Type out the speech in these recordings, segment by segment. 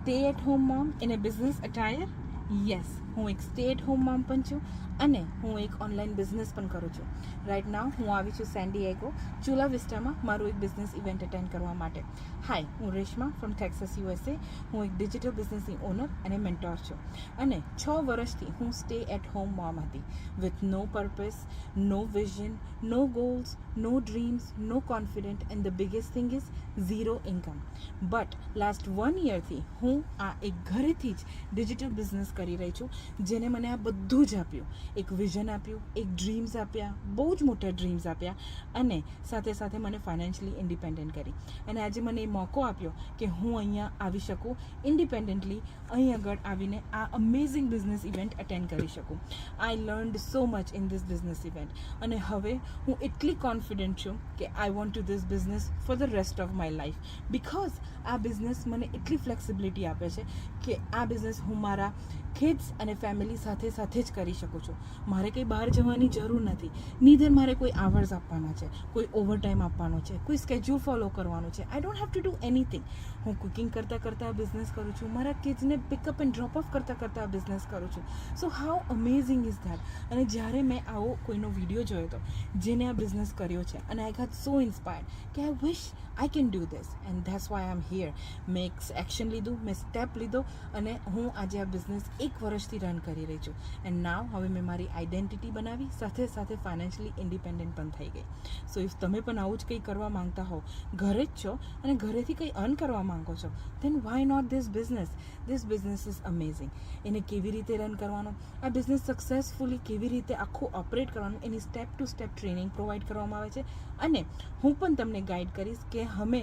Stay at home mom in a business attire? Yes, હું એક stay at home mom પણ છું અને હું એક ઓનલાઈન બિઝનેસ પણ કરું છું. રાઇટ નાઉ હું આવી છું સેન ડિએગો, ચુલા વિસ્ટામાં મારું એક બિઝનેસ ઇવેન્ટ અટેન્ડ કરવા માટે. હાય, હું રેશમા ફ્રોમ ટેક્સાસ યુએસએ. હું એક ડિજિટલ બિઝનેસની ઓનર અને મેન્ટોર છું અને 6 વર્ષથી હું સ્ટે એટ હોમ મોમ હતી, with no purpose, no vision, no goals, no dreams, no confident and the biggest thing is zero income. But last 1 યરથી હું આ એક ઘરેથી જ ડિજિટલ બિઝનેસ કરી રહી છું, જેને મને આ બધું જ આપ્યું. એક વિઝન આપ્યું, એક ડ્રીમ્સ આપ્યા, બહુ જ મોટા ડ્રીમ્સ આપ્યા અને સાથે સાથે મને ફાઇનાન્શિયલી ઇન્ડિપેન્ડન્ટ કરી. અને આજે મને એ મોકો આપ્યો કે હું અહીંયા આવી શકું ઇન્ડિપેન્ડન્ટલી, અહીં આગળ આવીને આ અમેઝિંગ બિઝનેસ ઇવેન્ટ અટેન્ડ કરી શકું. I learned so much in this business event અને હવે હું એટલી કોન્ફિડન્ટ છું કે I want to this business for the rest of my life, because આ બિઝનેસ મને એટલી ફ્લેક્સિબિલિટી આપે છે કે આ બિઝનેસ હું મારા કિડ્સ અને ફેમિલી સાથે સાથે જ કરી શકું છું. મારે કંઈ બહાર જવાની જરૂર નથી, નીધર મારે કોઈ આવર્સ આપવાના છે, કોઈ ઓવરટાઈમ આપવાનો છે, કોઈ સ્કેડ્યુલ ફોલો કરવાનું છે. I don't have to do anything. હું કુકિંગ કરતાં કરતાં બિઝનેસ કરું છું, મારા કિડ્સને પિકઅપ એન્ડ ડ્રોપ ઓફ કરતાં કરતાં બિઝનેસ કરું છું. So how amazing is that. અને જ્યારે મેં આવો કોઈનો વિડીયો જોયો હતો જેને આ બિઝનેસ કર્યો છે અને આઈ ગોટ સો ઇન્સ્પાયર્ડ કે I wish I can do this and that's why I am here. મેં એક એક્શન લીધું, મેં સ્ટેપ લીધો અને હું આજે આ બિઝનેસ 1 વર્ષથી રન કરી રહી છું. એન્ડ નાવ હવે મેં મારી આઈડેન્ટિટી બનાવી, સાથે સાથે ફાઇનાન્શિયલી ઇન્ડિપેન્ડન્ટ પણ થઈ ગઈ. સો ઇફ તમે પણ આવું જ કંઈ કરવા માંગતા હો, ઘરે જ છો અને ઘરેથી કંઈ અર્ન કરવા માંગો છો, then why not this business? This business is amazing. એને કેવી રીતે રન કરવાનો, આ બિઝનેસ સક્સેસફુલી કેવી રીતે આખું ઓપરેટ કરવાનું, એની step to step training provide કરવામાં આવે છે અને હું પણ તમને ગાઈડ કરીશ કે અમે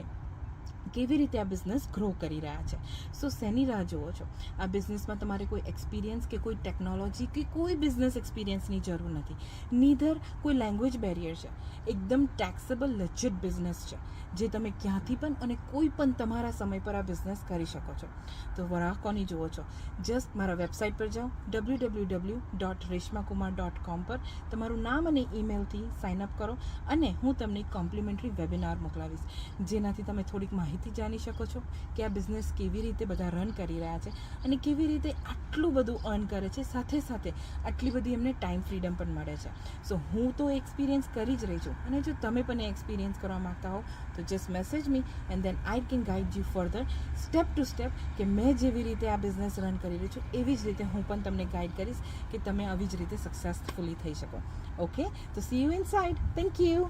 કેવી રીતે આ બિઝનેસ ગ્રો કરી રહ્યા છે. સો શેની રાહ જુઓ છો? આ બિઝનેસમાં તમારે કોઈ એક્સપિરિયન્સ કે કોઈ ટેકનોલોજી કે કોઈ બિઝનેસ એક્સપિરિયન્સની જરૂર નથી, નીધર કોઈ લેંગ્વેજ બેરિયર છે. એકદમ ટેક્સેબલ લેજિટ બિઝનેસ છે જે તમે ક્યાંથી પણ અને કોઈ પણ તમારા સમય પર આ બિઝનેસ કરી શકો છો. તો રાહ કોની જુઓ છો? જસ્ટ મારા વેબસાઇટ પર જાઓ, www.reshmakumar.com પર તમારું નામ અને ઈમેલથી સાઇનઅપ કરો અને હું તમને કોમ્પ્લિમેન્ટરી વેબિનાર મોકલાવીશ, જેનાથી તમે થોડીક માહિતી જાણી શકો છો કે આ બિઝનેસ કેવી રીતે બધા રન કરી રહ્યા છે અને કેવી રીતે આટલું બધું અર્ન કરે છે, સાથે સાથે આટલી બધી એમને ટાઈમ ફ્રીડમ પણ મળે છે. સો હું તો એક્સપિરિયન્સ કરી જ રહી છું અને જો તમે પણ એક્સપિરિયન્સ કરવા માગતા હો તો just message me and then I can guide you further step to step કે મેં જેવી રીતે આ બિઝનેસ રન કરી રહી છું એવી જ રીતે હું પણ તમને ગાઈડ કરીશ કે તમે આવી જ રીતે સક્સેસફુલી થઈ શકો. ઓકે, તો C you inside. Thank you.